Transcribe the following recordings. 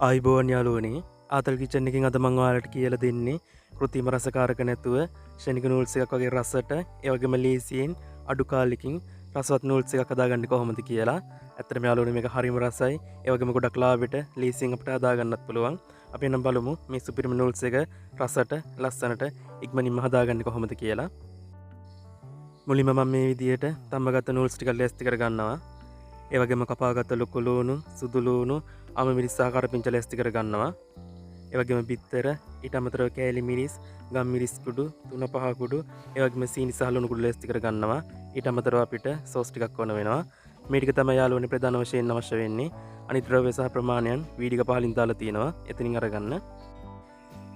ආයිබෝවන් යාළුවනේ ආතල් කිචන් එකකින් අද මම ඔයාලට කියලා දෙන්නේ කෘත්‍රිම රසකාරක නැතුව ශනික නූල්ස් එකක් වගේ රසට ඒ වගේම ලේසියෙන් අඩු කාලෙකින් රසවත් නූල්ස් එකක් හදාගන්නේ කොහොමද කියලා. ඇත්තටම යාළුවනේ මේක හරිම රසයි. ඒ වගේම ගොඩක් ලාභෙට ලේසියෙන් අපිට හදාගන්නත් පුළුවන්. අපි නම් බලමු මේ සුපිරිම නූල්ස් එක රසට ලස්සනට ඉක්මනින්ම හදාගන්නේ කොහොමද කියලා. මුලින්ම මම මේ විදිහට තඹගත නූල්ස් ටික ලෑස්ති කරගන්නවා. ඒ වගේම කපාගත්ත ලොකු ලූණු, සුදු ලූණු, අම මිරිස් සහ කරපිංචා ලෑස්ති කරගන්නවා. ඒ වගේම බිත්තර, ඊට අමතරව කෑලි මිරිස්, ගම් මිරිස් කුඩු, තුන පහ කුඩු, ඒ වගේම සීනි සහ ලුණු කුඩු ලෑස්ති කරගන්නවා. ඊට අමතරව අපිට සෝස් ටිකක් ඕන වෙනවා. මේ ටික තමයි යාළුවනේ ප්‍රධාන වශයෙන් අවශ්‍ය වෙන්නේ. අනිත් ද්‍රව්‍ය සහ ප්‍රමාණයන් වීඩියෝ පහලින් දාලා තියෙනවා. එතනින් අරගන්න.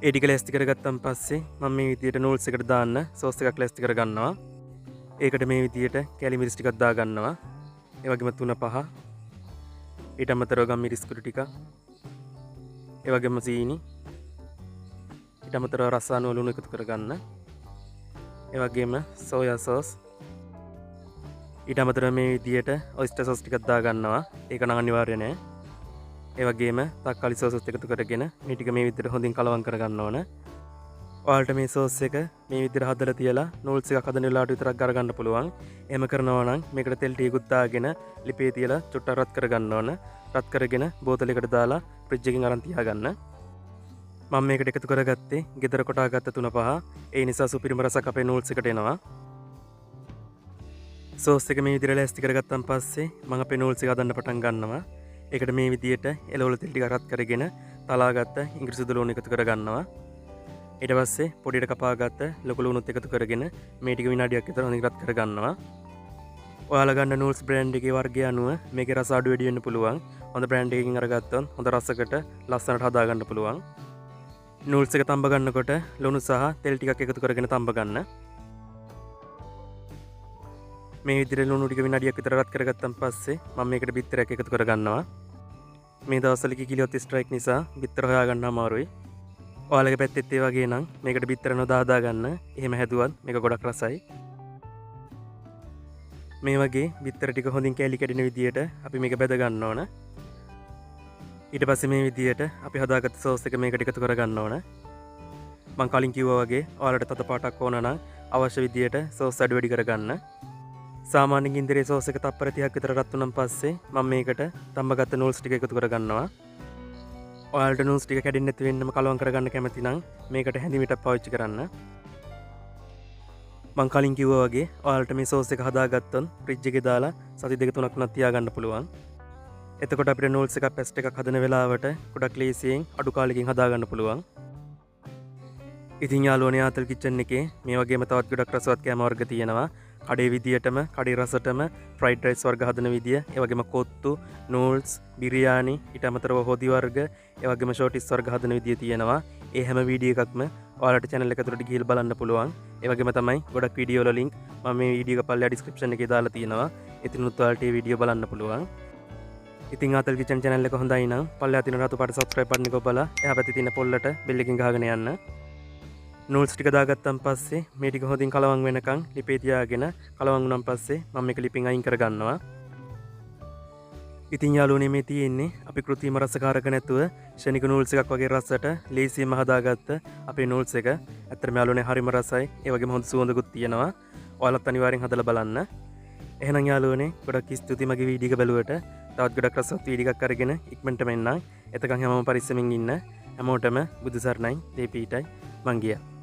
ඒ ටික ලෑස්ති කරගත්තන් පස්සේ මම මේ විදිහට නූල්ස් එකට දාන්න සෝස් එකක් ලෑස්ති කරගන්නවා. ඒකට මේ විදිහට කෑලි මිරිස් ටිකක් දාගන්නවා. ඒ වගේම තුන පහ, ඊට අමතරව ගම් මිරිස් කුඩු ටික, ඒ වගේම සීනි, ඊට අමතරව රස අනුව ලුණු එකතු කරගන්න. ඒ වගේම සෝයා සෝස්, ඊට අමතරව මේ විදිහට ඔයිස්ටර් සෝස් ටිකක් දාගන්නවා. ඒක නම් අනිවාර්ය නෑ. ඒ වගේම තක්කාලි සෝස් එකතු කරගෙන මේ ටික මේ විදිහට හොඳින් කලවම් කරගන්න ඕන. ඔයාලට මේ සෝස් එක මේ විදිහට හදලා තියලා නූල්ස් එකක් හදන වෙලාවට විතරක් අරගන්න පුළුවන්. එහෙම කරනවා නම් මේකට තෙල් ටිකකුත් දාගෙන ලිපේ තියලා චුට්ටක් රත් කරගන්න ඕන. රත් කරගෙන බෝතලයකට දාලා ෆ්‍රිජ් එකකින් අරන් තියාගන්න. මම මේකට එකතු කරගත්තේ ගෙදර කොටාගත්ත තුන පහ. ඒ නිසා සුපිරිම රසක් අපේ නූල්ස් එකට එනවා. සෝස් එක මේ විදිහට ලෑස්ති කරගත්තන් පස්සේ මම අපේ නූල්ස් එක හදන්න පටන් ගන්නවා. ඒකට මේ විදිහට එලවල තෙල් ටික රත් කරගෙන තලාගත්ත ඉංග්‍රීසි සුදු ලුණු එකතු කරගන්නවා. ඊට පස්සේ පොඩියට කපාගත්ත ලොකු ලුණුත් එකතු කරගෙන මේ ටික විනාඩියක් විතර හොඳින් රත් කරගන්නවා. ඔයාලා ගන්න නූල්ස් බ්‍රෑන්ඩ් එකේ වර්ගය අනුව මේකේ රස අඩු වැඩි වෙන්න පුළුවන්. හොඳ බ්‍රෑන්ඩ් එකකින් අරගත්තොත් හොඳ රසකට ලස්සනට හදාගන්න පුළුවන්. නූල්ස් එක තඹ ගන්නකොට ලුණු සහ තෙල් ටිකක් එකතු කරගෙන තඹ ගන්න. මේ විදිහට ලුණු ටික විනාඩියක් විතර රත් කරගත්තන් පස්සේ මම මේකට බිත්තරයක් එකතු කරගන්නවා. මේ දවස්වල කිකිලියොත් ස්ට්‍රයික් නිසා බිත්තර හොයාගන්න අමාරුයි. ඔයාලගේ පැත්තෙත් ඒ වගේ නම් මේකට බිත්තර නොදා ගන්න. එහෙම හැදුවත් මේක ගොඩක් රසයි. මේ වගේ බිත්තර ටික හොඳින් කෑලි කැඩෙන විදියට අපි මේක බෙද ගන්න ඕන. ඊට පස්සේ මේ විදියට අපි හදාගත්ත සෝස් එක මේකට එකතු කරගන්න ඕන. මම කලින් කිව්වා වගේ ඔයාලට තද පාටක් ඕන නම් අවශ්‍ය විදියට සෝස් අඩු වැඩි කරගන්න. සාමාන්‍ය ගින්දරේ සෝස් එක තප්පර 30ක් විතර රත් වුණාන් පස්සේ මම මේකට තඹගත්ත නූල්ස් ටික එකතු කරගන්නවා. ඔයාලට නූල්ස් ටික කැඩෙන්නේ නැති වෙන්නම කලවම් කරගන්න කැමති නම් මේකට හැඳි මිටක් පාවිච්චි කරන්න. මං කලින් කිව්වා වගේ ඔයාලට මේ සෝස් එක හදාගත්තොත් ෆ්‍රිජ් එකේ දාලා සති දෙක තුනක් උනත් තියාගන්න පුළුවන්. එතකොට අපිට නූල්ස් එකක් පැස්ට් එකක් හදන වෙලාවට ගොඩක් ලේසියෙන් අඩු කාලෙකින් හදාගන්න පුළුවන්. ඉතින් යාළුවනේ ආතල් කිචන් එකේ මේ වගේම තවත් ගොඩක් රසවත් කෑම වර්ග තියෙනවා. කඩේ විදියටම කඩේ රසටම ෆ්‍රයිඩ් රයිස් වර්ග හදන විදිය, ඒ වගේම කොත්තු, නූල්ස්, බිරියානි, ඊට අමතරව හොදි වර්ග, ඒ වගේම ෂෝටිස් වර්ග හදන විදිය තියෙනවා. ඒ හැම වීඩියෝ එකක්ම ඔයාලට channel එක ඇතුළට ගිහිල්ලා බලන්න පුළුවන්. ඒ වගේම තමයි ගොඩක් වීඩියෝ වල link මම මේ වීඩියෝ එක පල්ලෙහා description එකේ දාලා තියෙනවා. ඉතින්ුත් ඔයාලට මේ වීඩියෝ බලන්න පුළුවන්. ඉතින් ආතල් කිචන් channel එක හොඳයි නම් පල්ලෙහා තියෙන රතු පාට subscribe button එක ඔබලා එහා පැත්තේ තියෙන පොල්ලට bell එකකින් ගහගෙන යන්න. නූල්ස් ටික දාගත්තන් පස්සේ මේ ටික හොඳින් කලවම් වෙනකන් ලිපේ තියාගෙන කලවම් වුණාන් පස්සේ මම මේක ලිපෙන් අයින් කරගන්නවා. ඉතින් යාළුවනේ මේ තියෙන්නේ අපි කෘත්‍රිම රසකාරක නැතුව ශනික නූල්ස් එකක් වගේ රසට ලේසියෙන්ම හදාගත්ත අපේ නූල්ස් එක. ඇත්තටම යාළුවනේ හරිම රසයි. ඒ වගේම හොඳ සුවඳකුත් තියෙනවා. ඔයාලත් අනිවාර්යෙන් හදලා බලන්න. එහෙනම් යාළුවනේ ගොඩක් ස්තුතියි මගේ වීඩියෝ එක බැලුවට. තවත් ගොඩක් රසවත් වීඩියෝ එකක් අරගෙන ඉක්මනටම එන්නම්. එතකන් හැමෝම පරිස්සමින් ඉන්න. හැමෝටම බුදු සරණයි. දේ පීටයි. මං ගියා.